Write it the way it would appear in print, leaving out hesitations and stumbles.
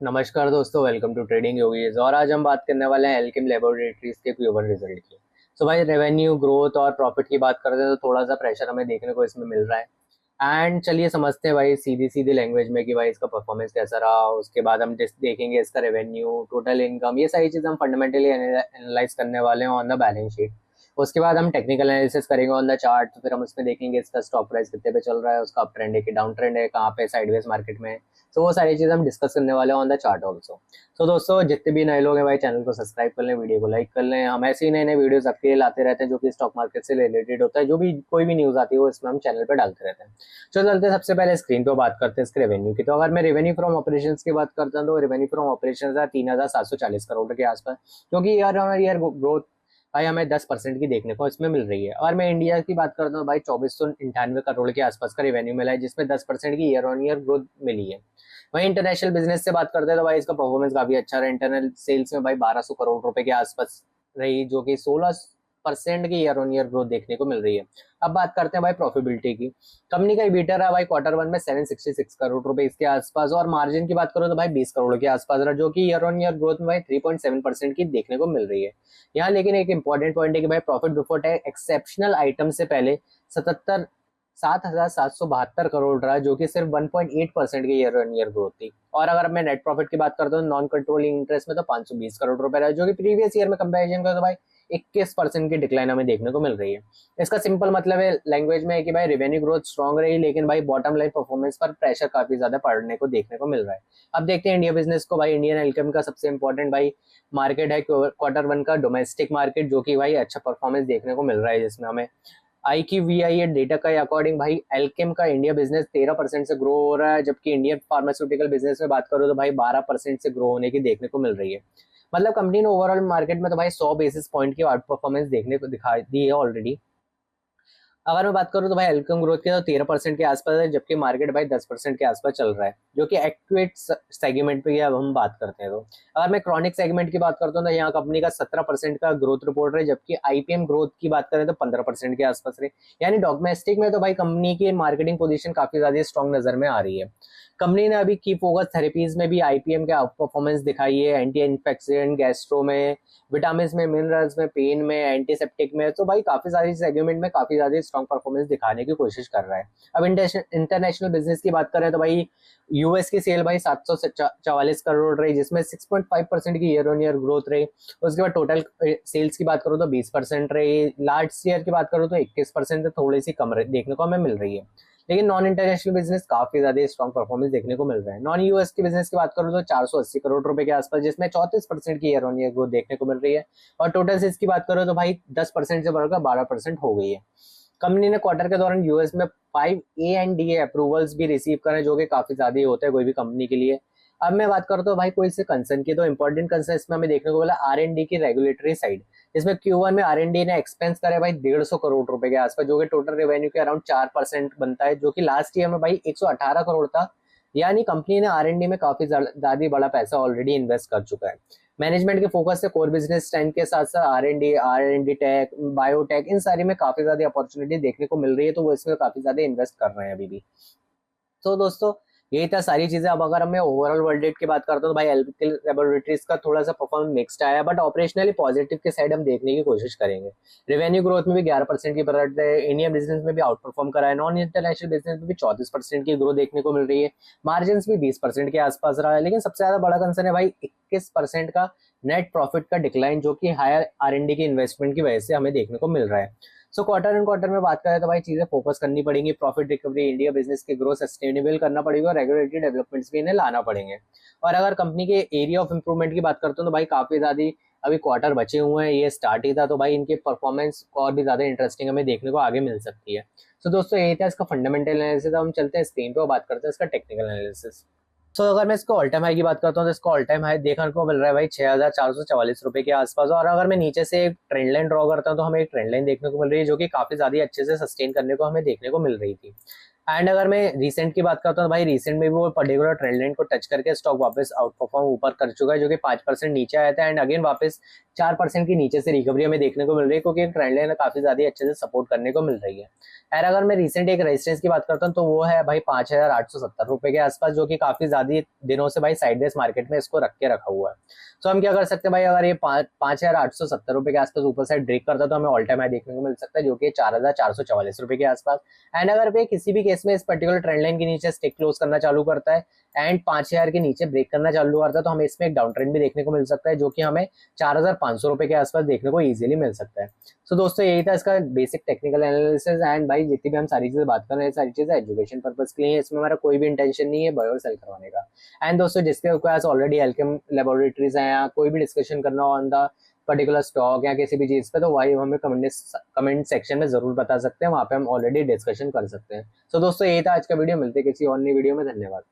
नमस्कार दोस्तों, welcome to trading yogis. और आज हम बात करने वाले हैं एल्केम लेबोरेटरीज के Q1 रिजल्ट की। सो भाई, रेवेन्यू ग्रोथ और प्रॉफिट की बात करते हैं तो थोड़ा सा प्रेशर हमें देखने को इसमें मिल रहा है। एंड चलिए समझते हैं भाई सीधी सीधी लैंग्वेज में कि भाई इसका परफॉर्मेंस कैसा रहा। उसके बाद हम देखेंगे इसका रेवेन्यू, टोटल इनकम, ये सारी चीज़ हम फंडामेंटली एनालाइज करने वाले हैं ऑन द बैलेंस शीट। उसके बाद हम टेक्निकल एनालिसिस करेंगे ऑन द चार्ट। तो फिर हम उसमें देखेंगे इसका स्टॉक प्राइस कितने पे चल रहा है, उसका अप ट्रेंड है कि डाउन ट्रेंड है, कहाँ पे साइडवेज मार्केट में है। तो वो सारी चीज़ हम डिस्कस करने वाले हैं ऑन द चार्ट ऑल्सो। तो दोस्तों, जितने भी नए लोग हैं भाई, चैनल को सब्सक्राइब कर लें, वीडियो को लाइक कर लें। हम ऐसे ही नए नए वीडियोस आपके लिए लाते रहते हैं जो कि स्टॉक मार्केट से रिलेटेड होता है। जो भी कोई भी न्यूज़ आती है वो इसमें हम चैनल पे डालते रहते हैं। चलो चलते हैं, सबसे पहले स्क्रीन पे बात करते हैं इसके रेवेन्यू की। तो अगर मैं रेवेन्यू फ्रॉम ऑपरेशंस की बात करता हूँ तो रेवेन्यू फ्रॉम ऑपरेशंस है 3740 करोड़ के आसपास, क्योंकि ईयर ऑन ईयर ग्रोथ भाई हमें 10% की देखने को इसमें मिल रही है। और मैं इंडिया की बात करता हूँ भाई, 2498 करोड़ के आसपास का रेवेन्यू मिला है, जिसमें 10% की ईयर ऑन ईयर ग्रोथ मिली है। वहीं इंटरनेशनल बिजनेस से बात करते हैं तो भाई इसका परफॉर्मेंस काफी अच्छा रहा। इंटरनल सेल्स में भाई 1200 करोड़ रुपए के आसपास रही, जो कि 16% की ईयर ऑन ईयर ग्रोथ देखने को मिल रही है। अब बात करते हैं भाई प्रॉफिटेबिलिटी की। कंपनी का ईबीटा रहा भाई क्वार्टर 1 में 766 करोड़ रुपए इसके आसपास। और मार्जिन की बात करो तो भाई 20 करोड़ के आसपास रहा, जो कि ईयर ऑन ईयर ग्रोथ में भाई 3.7% की देखने को मिल रही है। यहाँ लेकिन एक इंपॉर्टेंट पॉइंट है कि भाई profit before tax exceptional item से पहले 7,772 करोड़ रहा, जो कि सिर्फ 1.8% की ईयर ऑन ईयर ग्रोथ थी। और अगर मैं नेट प्रॉफिट की बात करता हूँ नॉन कंट्रोलिंग इंटरेस्ट में, तो 520 करोड़ रुपए रहा, जो कि प्रीवियस ईयर में कंपेरिजन करो तो भाई 21% की डिक्लाइन हमें देखने को मिल रही है। इसका सिंपल मतलब है लैंग्वेज में है कि भाई रेवेन्यू ग्रोथ स्ट्रॉन्ग रही, लेकिन भाई बॉटम लाइन परफॉर्मेंस पर प्रेशर काफी ज्यादा पड़ने को देखने को मिल रहा है। अब देखते हैं इंडिया बिजनेस को। भाई इंडियन इनकम का सबसे इंपॉर्टेंट भाई मार्केट है क्वार्टर 1 का डोमेस्टिक मार्केट, जो कि भाई अच्छा परफॉर्मेंस देखने को मिल रहा है, जिसमें हमें आई की वी आई ए डेटा के अकॉर्डिंग भाई एल्केम का इंडिया बिजनेस 13% से ग्रो हो रहा है, जबकि इंडियन फार्मास्यूटिकल बिजनेस में बात करो तो भाई 12% से ग्रो होने की देखने को मिल रही है। मतलब कंपनी ने ओवरऑल मार्केट में तो भाई 100 बेसिस पॉइंट की आउट परफॉर्मेंस देखने को दिखा दी है ऑलरेडी। अगर मैं बात करूँ तो भाई एल्कम ग्रोथ के तो 13% के आसपास है, जबकि मार्केट भाई 10% के आसपास चल रहा है, जो कि एक्टिवेट सेगमेंट पे अब हम बात करते हैं। तो अगर मैं क्रॉनिक सेगमेंट की बात करता हूँ तो यहाँ कंपनी का 17% का ग्रोथ रिपोर्ट है, जबकि आईपीएम ग्रोथ की बात करें तो 15% के आसपास रहे। यानी डोमेस्टिक में तो भाई कंपनी की मार्केटिंग पोजीशन काफी ज्यादा स्ट्रॉन्ग नजर में आ रही है। कंपनी ने अभी की फोकस थेरेपीज में भी आईपीएम के आउट परफॉर्मेंस दिखाई है, एंटी इन्फेक्शन, गैस्ट्रो में, विटामिन में, मिनरल्स में, पेन में, एंटीसेप्टिक में। तो भाई काफी सारी सेगमेंट में काफी ज्यादा स्ट्रॉन्ग परफॉर्मेंस दिखाने की कोशिश कर रहा है। अब इंटरनेशनल बिजनेस की बात करें तो भाई यूएस की सेल भाई 744 करोड़ रही, जिसमें 6.5% की ईयर ऑन ईयर ग्रोथ रही। उसके बाद टोटल सेल्स की बात करो तो 20% रही। लास्ट ईयर की बात करो तो 21%, थोड़ी सी कम देखने को हमें मिल रही है। लेकिन नॉन इंटरनेशनल बिजनेस काफी ज्यादा स्ट्रॉन्ग परफॉर्मेंस देखने को मिल रहा है। नॉन यूएस की बिजनेस की बात करूँ तो 480 करोड़ रुपए के आसपास, जिसमें 34% की ईयर ऑन ईयर ग्रोथ देखने को मिल रही है। और टोटल सेल्स की बात करो तो भाई 10% से बढ़कर 12% हो गई है। कंपनी ने क्वार्टर के दौरान यूएस में 5 ANDA अप्रूवल्स भी रिसीव करे, जो कि काफी ज्यादा ही होता है कोई भी कंपनी के लिए। अब मैं बात करता हूँ भाई कोई से कंसर्न की, तो इंपॉर्टेंट कंसर्न इसमें हमें देखने को मिला R&D की रेगुलेटरी साइड। इसमें Q1 में R&D ने एक्सपेंस करे भाई 150 करोड़ रुपए के आसपास, जो कि टोटल रेवेन्यू के अराउंड 4% बनता है, जो कि लास्ट ईयर में भाई 118 करोड़ था। यानी कंपनी ने R&D में काफी ज्यादा बड़ा पैसा ऑलरेडी इन्वेस्ट कर चुका है। मैनेजमेंट के फोकस से कोर बिजनेस स्ट्रेंथ के साथ साथ R and D tech, biotech, इन सारी में काफी ज्यादा अपॉर्चुनिटी देखने को मिल रही है, तो वो इसमें काफी ज्यादा इन्वेस्ट कर रहे हैं अभी भी। तो दोस्तों, यही था सारी चीजें। अब अगर मैं ओवरऑल वर्ल्ड रेट की बात करता हूँ तो भाई एल्केम लेबोरेटरीज का थोड़ा सा परफॉर्मेंस मिक्स्ड आया, बट ऑपरेशनली पॉजिटिव के साइड हम देखने की कोशिश करेंगे। रेवेन्यू ग्रोथ में भी 11% की बढ़त है, इंडियन बिजनेस में भी आउट परफॉर्म करा है, नॉन इंटरनेशनल बिजनेस में भी 34% की ग्रोथ देखने को मिल रही है, मार्जिन भी 20% के आसपास रहा है। लेकिन सबसे ज्यादा बड़ा कंसर्न है भाई 21% का नेट प्रॉफिट का डिक्लाइन, जो कि हायर R&D की इन्वेस्टमेंट की वजह से हमें देखने को मिल रहा है। सो क्वार्टर एंड क्वार्टर में बात करें तो भाई चीजें फोकस करनी पड़ेंगी, प्रॉफिट रिकवरी, इंडिया बिजनेस की ग्रोथ सस्टेनेबल करना पड़ेगा, और रेगुलेटरी डेवलपमेंट्स भी इन्हें लाना पड़ेंगे। और अगर कंपनी के एरिया ऑफ इंप्रूवमेंट की बात करते हो तो भाई काफी ज्यादा अभी क्वार्टर बचे हुए हैं, ये स्टार्ट ही था, तो भाई इनके परफॉर्मेंस और भी ज्यादा इंटरेस्टिंग हमें देखने को आगे मिल सकती है। तो दोस्तों, यही था इसका फंडामेंटल एनालिसिस। हम चलते हैं स्क्रीन पे और बात करते हैं इसका टेक्निकल एनालिसिस। तो अगर मैं इसको ऑल टाइम हाई की बात करता हूँ तो इसको ऑल टाइम हाई देखने को मिल रहा है भाई 6,444 रुपए के आसपास। और अगर मैं नीचे से एक ट्रेंड लाइन ड्रॉ करता हूँ तो हमें एक ट्रेंड लाइन देखने को मिल रही है, जो कि काफी ज्यादा अच्छे से सस्टेन करने को हमें देखने को मिल रही थी। एंड अगर मैं रिसेंट की बात करता हूँ तो भाई रिसेंट में भी वो पर्टिकुलर ट्रेंड लाइन को टच करके स्टॉक वापस आउट परफॉर्म ऊपर कर चुका है, जो कि 5% नीचे आया था एंड अगेन वापस 4% की नीचे से रिकवरी हमें देखने को मिल रही है, क्योंकि ट्रेंड लाइन काफी ज्यादा अच्छे से सपोर्ट करने को मिल रही है। और अगर मैं रिसेंट एक रेजिस्टेंस की बात करता हूँ तो वो है भाई 5,870 रुपए के आसपास, जो कि काफी ज्यादा दिनों से भाई साइडवेज मार्केट में इसको रख के रखा हुआ है। तो हम क्या कर सकते हैं भाई, अगर ये 5,870 रुपए के आसपास ऊपर साइड ब्रेक करता है तो हमें ऑल टाइम हाई देखने को मिल सकता है, जो कि 4,444 रुपए के आसपास। एंड अगर वे किसी भी केस में इस पर्टिकुलर ट्रेंड लाइन के नीचे स्टिक क्लोज करना चालू करता है एंड 5,000 के नीचे ब्रेक करना चालू करता है तो हमें इसमें एक डाउन ट्रेंड भी देखने को मिल सकता है, जो कि हमें 4,500 रुपए के आसपास देखने को इजीली मिल सकता है। सो दोस्तों यही था इसका बेसिक टेक्निकल एनालिसिस। एंड भाई जितनी भी हम सारी चीजें बात कर रहे हैं सारी चीजें एजुकेशन पर्पज के लिए है, इसमें हमारा कोई भी इंटेंशन नहीं है बाय और सेल करवाने का। एंड दोस्तों जिसके पास ऑलरेडी एल्केम लेबोरेटरीज है या कोई भी डिस्कशन करना हो ऑन द पर्टिकुलर स्टॉक या किसी भी चीज पे, तो वही हमें कमेंट सेक्शन में जरूर बता सकते हैं, वहाँ पे हम ऑलरेडी डिस्कशन कर सकते हैं। सो दोस्तों यही था आज का वीडियो, मिलते हैं किसी और नई वीडियो में। धन्यवाद।